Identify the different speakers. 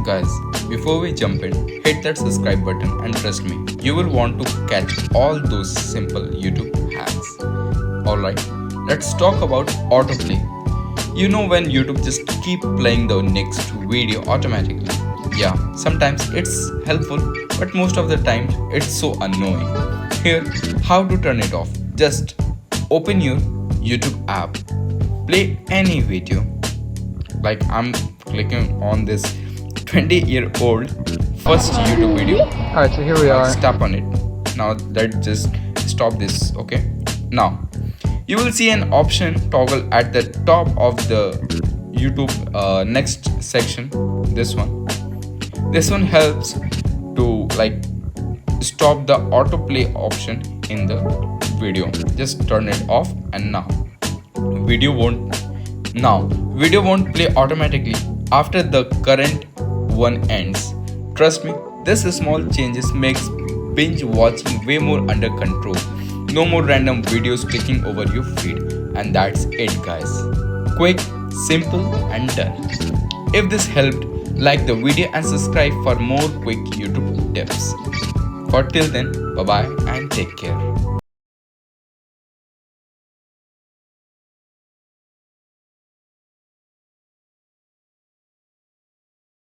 Speaker 1: Guys, before we jump in, hit that subscribe button and trust me, you will want to catch all those simple YouTube hacks. Alright, let's talk about autoplay. You know when YouTube just keep playing the next video automatically. Yeah, sometimes it's helpful, but most of the time it's so annoying. Here, how to turn it off. Just open your YouTube app, play any video. Like I'm clicking on this 20-year-old first YouTube video.
Speaker 2: Alright, so here we are.
Speaker 1: Tap on it. Now let's just stop this. Okay. Now you will see an option toggle at the top of the YouTube next section. This one helps to like stop the autoplay option in the video. Just turn it off and now video won't play automatically after the current one ends. Trust me, this small changes makes binge watching way more under control. No more random videos taking over your feed. And that's it guys. Quick, simple and done. If this helped, like the video and subscribe for more quick YouTube tips. For till then, bye bye and take care.